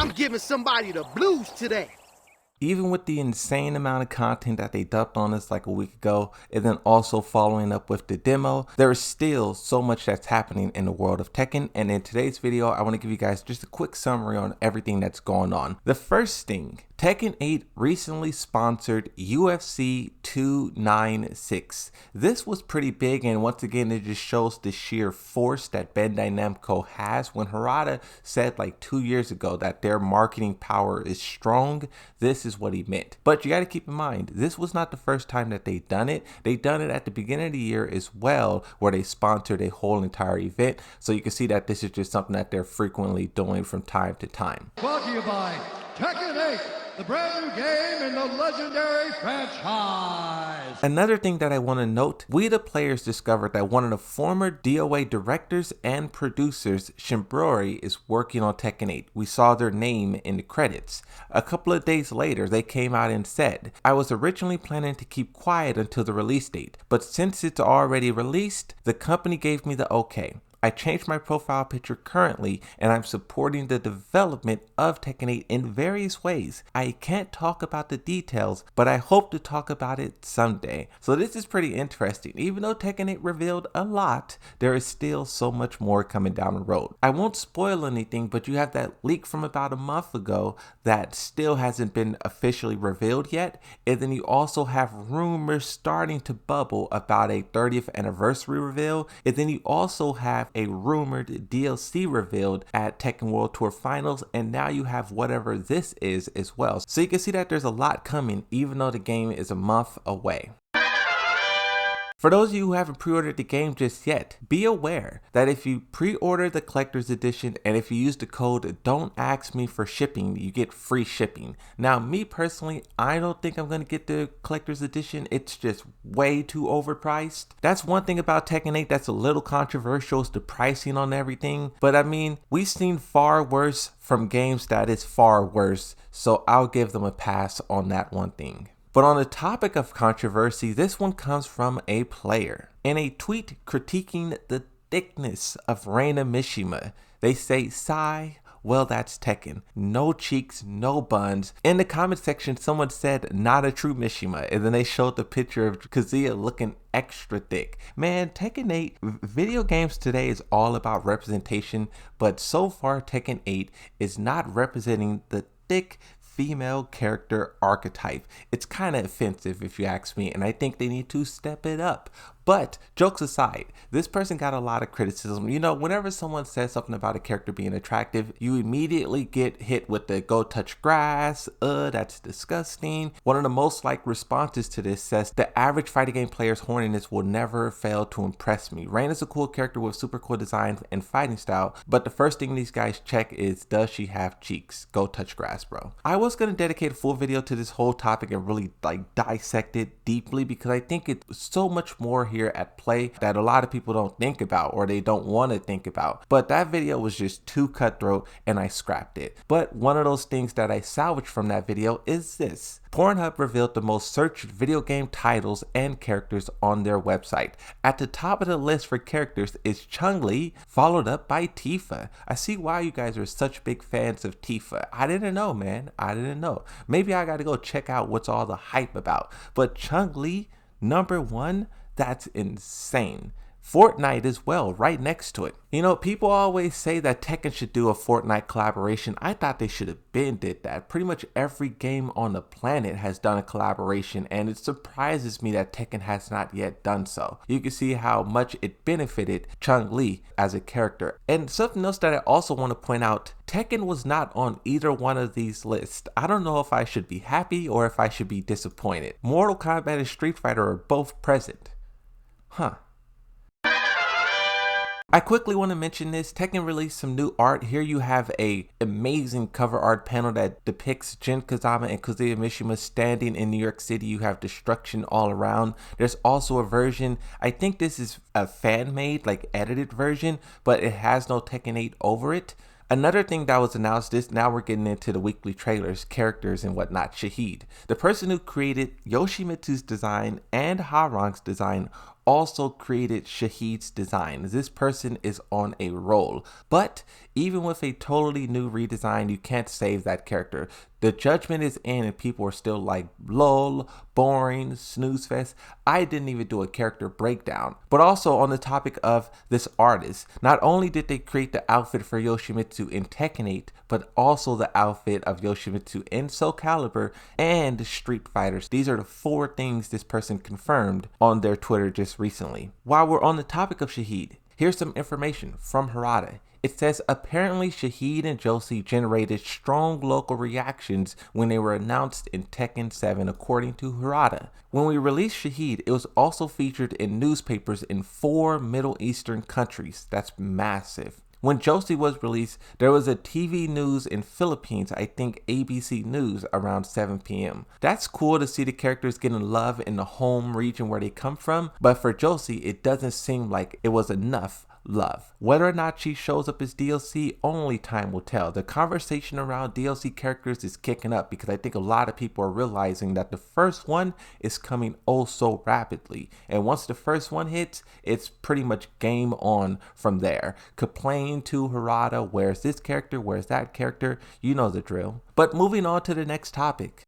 I'm giving somebody the blues today. Even with the insane amount of content that they dumped on us like a week ago, and then also following up with the demo, there is still so much that's happening in the world of Tekken. And in today's video, I want to give you guys just a quick summary on everything that's going on. The first thing, Tekken 8 recently sponsored UFC 296. This was pretty big, and once again, it just shows the sheer force that Bandai Namco has. When Harada said like 2 years ago that their marketing power is strong, this is what he meant. But you got to keep in mind, this was not the first time that they've done it. They've done it at the beginning of the year as well, where they sponsored a whole entire event. So you can see that this is just something that they're frequently doing from time to time. Brought to you by Tekken 8, the brand new game in the legendary franchise. Another thing that I want to note, we the players discovered that one of the former DOA directors and producers, Shimbori, is working on Tekken 8. We saw their name in the credits. A couple of days later, they came out and said, I was originally planning to keep quiet until the release date, but since it's already released, the company gave me the okay. I changed my profile picture currently, and I'm supporting the development of Tekken 8 in various ways. I can't talk about the details, but I hope to talk about it someday. So this is pretty interesting. Even though Tekken 8 revealed a lot, there is still so much more coming down the road. I won't spoil anything, but you have that leak from about a month ago that still hasn't been officially revealed yet. And then you also have rumors starting to bubble about a 30th anniversary reveal. And then you also have a rumored DLC revealed at Tekken World Tour Finals, and now you have whatever this is as well. So you can see that there's a lot coming, even though the game is a month away. For those of you who haven't pre-ordered the game just yet, be aware that if you pre-order the collector's edition and if you use the code "Don't Ask Me for Shipping," you get free shipping. Now, me personally, I don't think I'm going to get the collector's edition. It's just way too overpriced. That's one thing about Tekken 8 that's a little controversial, is the pricing on everything. But I mean, we've seen far worse from games that is far worse, so I'll give them a pass on that one thing. But on the topic of controversy, this one comes from a player. In a tweet critiquing the thickness of Reina Mishima, they say, sigh, well that's Tekken. No cheeks, no buns. In the comment section, someone said, not a true Mishima. And then they showed the picture of Kazuya looking extra thick. Man, Tekken 8, video games today is all about representation. But so far, Tekken 8 is not representing the thick female character archetype. It's kind of offensive if you ask me, and I think they need to step it up. But jokes aside, this person got a lot of criticism. You know, whenever someone says something about a character being attractive, you immediately get hit with the go touch grass, that's disgusting. One of the most liked responses to this says, the average fighting game player's horniness will never fail to impress me. Rain is a cool character with super cool design and fighting style, but the first thing these guys check is, does she have cheeks? Go touch grass, bro. I was going to dedicate a full video to this whole topic and really like dissect it deeply, because I think it's so much more here at play that a lot of people don't think about, or they don't want to think about. But that video was just too cutthroat and I scrapped it. But one of those things that I salvaged from that video is this. Pornhub revealed the most searched video game titles and characters on their website. At the top of the list for characters is Chun-Li, followed up by Tifa. I see why you guys are such big fans of Tifa. I didn't know, man. I didn't know. Maybe I gotta go check out what's all the hype about. But Chun-Li, number one, that's insane. Fortnite as well, right next to it. You know, people always say that Tekken should do a Fortnite collaboration. I thought they should have been did that. Pretty much every game on the planet has done a collaboration, and it surprises me that Tekken has not yet done so. You can see how much it benefited Chun-Li as a character. And something else that I also want to point out, Tekken was not on either one of these lists. I don't know if I should be happy or if I should be disappointed. Mortal Kombat and Street Fighter are both present. Huh. I quickly want to mention this. Tekken released some new art. Here you have a amazing cover art panel that depicts Jin Kazama and Kazuya Mishima standing in New York City. You have destruction all around. There's also a version, I think this is a fan-made, like edited version, but it has no Tekken 8 over it. Another thing that was announced is, now we're getting into the weekly trailers, characters and whatnot. Shahid, the person who created Yoshimitsu's design and Harang's design, also created Shahid's design. This person is on a roll. But even with a totally new redesign, you can't save that character. The judgment is in and people are still like, lol, boring, snooze fest. I didn't even do a character breakdown. But also on the topic of this artist, not only did they create the outfit for Yoshimitsu in Tekken 8, but also the outfit of Yoshimitsu in Soul Calibur and Street Fighters. These are the 4 things this person confirmed on their Twitter just recently. While we're on the topic of Shahid, here's some information from Harada. It says apparently Shahid and Josie generated strong local reactions when they were announced in Tekken 7 according to Harada. When we released Shahid, it was also featured in newspapers in 4 Middle Eastern countries. That's massive. When Josie was released, there was a TV news in Philippines, I think ABC News, around 7 p.m. That's cool to see the characters getting love in the home region where they come from, but for Josie, it doesn't seem like it was enough love. Whether or not she shows up as DLC, only time will tell. The conversation around DLC characters is kicking up because I think a lot of people are realizing that the first one is coming oh so rapidly. And once the first one hits, it's pretty much game on from there. Complain to Harada, where's this character, where's that character? You know the drill. But moving on to the next topic.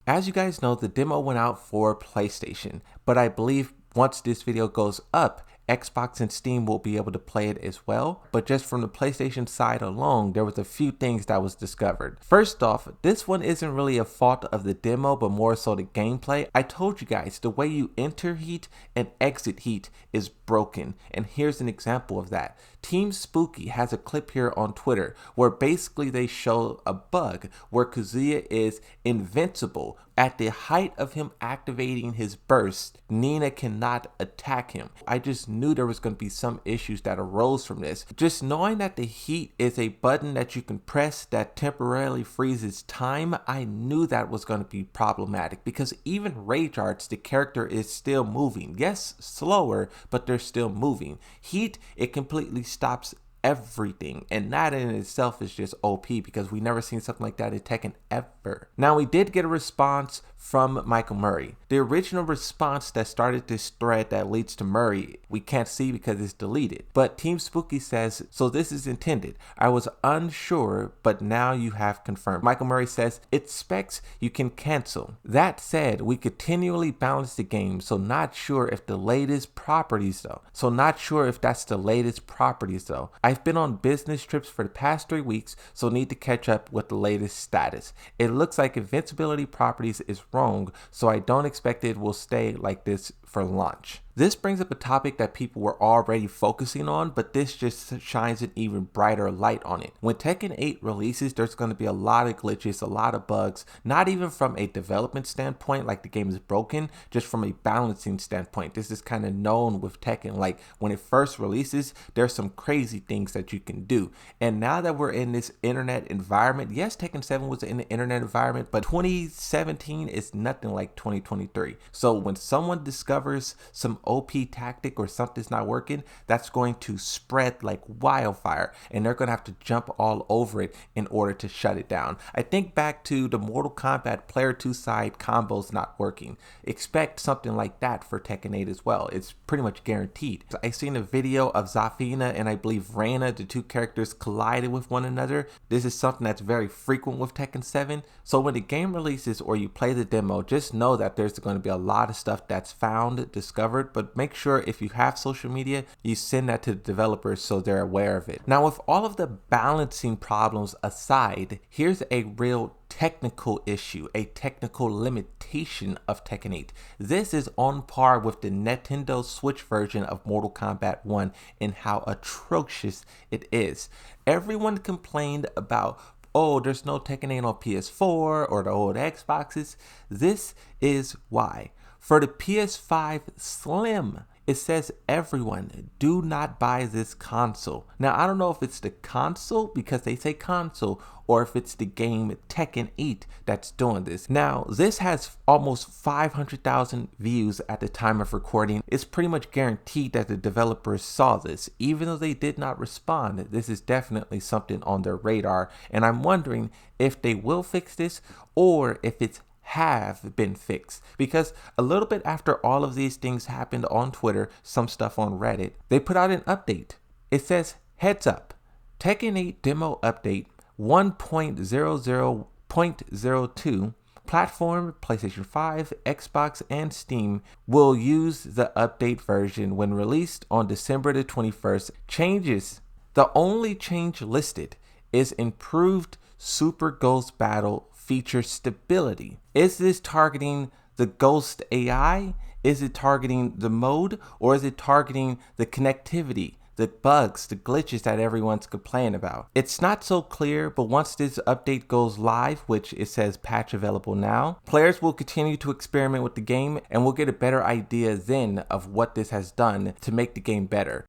As you guys know, the demo went out for PlayStation, but I believe once this video goes up, Xbox and Steam will be able to play it as well. But just from the PlayStation side alone, there was a few things that was discovered. First off, this one isn't really a fault of the demo, but more so the gameplay. I told you guys, the way you enter heat and exit heat is broken. And here's an example of that. Team Spooky has a clip here on Twitter where basically they show a bug where Kazuya is invincible. At the height of him activating his burst, Nina cannot attack him. I just knew there was going to be some issues that arose from this. Just knowing that the heat is a button that you can press that temporarily freezes time, I knew that was going to be problematic because even Rage Arts, the character is still moving. Yes, slower, but they're still moving. Heat, it completely stops everything, and that in itself is just OP because we never seen something like that in Tekken ever. Now we did get a response from Michael Murray. The original response that started this thread that leads to Murray, we can't see because it's deleted. But Team Spooky says, so this is intended. I was unsure, but now you have confirmed. Michael Murray says, it's specs you can cancel. That said, we continually balance the game, so not sure if the latest properties though. So not sure if that's the latest properties though. I've been on business trips for the past 3 weeks, so need to catch up with the latest status. It looks like invincibility properties is wrong, so I don't expect it will stay like this for launch. This brings up a topic that people were already focusing on, but this just shines an even brighter light on it. When Tekken 8 releases, there's going to be a lot of glitches, a lot of bugs, not even from a development standpoint, like the game is broken, just from a balancing standpoint. This is kind of known with Tekken, like when it first releases, there's some crazy things that you can do. And now that we're in this internet environment, yes, Tekken 7 was in the internet environment, but 2017 is nothing like 2023. So when someone discovers some OP tactic or something's not working, that's going to spread like wildfire and they're going to have to jump all over it in order to shut it down. I think back to the Mortal Kombat player 2 side combos not working. Expect something like that for Tekken 8 as well. It's pretty much guaranteed. I seen a video of Zafina and I believe Reina, the 2 characters collided with one another. This is something that's very frequent with Tekken 7. So when the game releases or you play the demo, just know that there's going to be a lot of stuff that's found, discovered, but make sure if you have social media, you send that to the developers so they're aware of it. Now, with all of the balancing problems aside, here's a real technical issue, a technical limitation of Tekken 8. This is on par with the Nintendo Switch version of Mortal Kombat 1 in how atrocious it is. Everyone complained about, oh, there's no Tekken 8 on PS4 or the old Xboxes. This is why. For the PS5 Slim, it says everyone, do not buy this console. Now, I don't know if it's the console because they say console or if it's the game Tekken 8 that's doing this. Now, this has almost 500,000 views at the time of recording. It's pretty much guaranteed that the developers saw this. Even though they did not respond, this is definitely something on their radar. And I'm wondering if they will fix this or if it's have been fixed. Because a little bit after all of these things happened on Twitter, some stuff on Reddit, they put out an update. It says, heads up, Tekken 8 demo update 1.00.02, platform, PlayStation 5, Xbox, and Steam will use the update version when released on December the 21st. Changes, the only change listed is improved Super Ghost Battle feature stability. Is this targeting the Ghost AI? Is it targeting the mode? Or is it targeting the connectivity, the bugs, the glitches that everyone's complaining about? It's not so clear, but once this update goes live, which it says patch available now, players will continue to experiment with the game and we'll get a better idea then of what this has done to make the game better.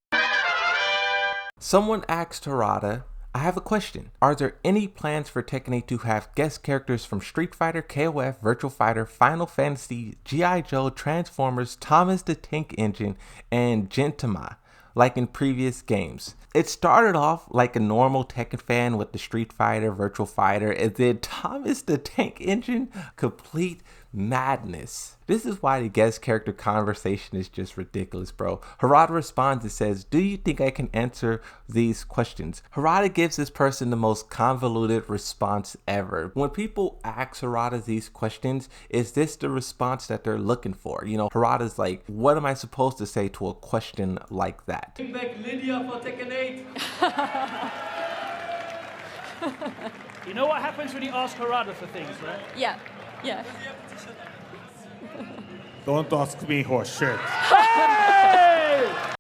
Someone asked Harada, I have a question. Are there any plans for Tekken 8 to have guest characters from Street Fighter, KOF, Virtua Fighter, Final Fantasy, G.I. Joe, Transformers, Thomas the Tank Engine, and Gintama, like in previous games? It started off like a normal Tekken fan with the Street Fighter, Virtua Fighter, and then Thomas the Tank Engine, complete madness. This is why the guest character conversation is just ridiculous, bro. Harada responds and says, do you think I can answer these questions? Harada gives this person the most convoluted response ever. When people ask Harada these questions, is this the response that they're looking for? You know, Harada's like, what am I supposed to say to a question like that? Bring back Lydia for Tekken 8. You know what happens when you ask Harada for things, right? Yeah. Don't ask me for shit. Hey!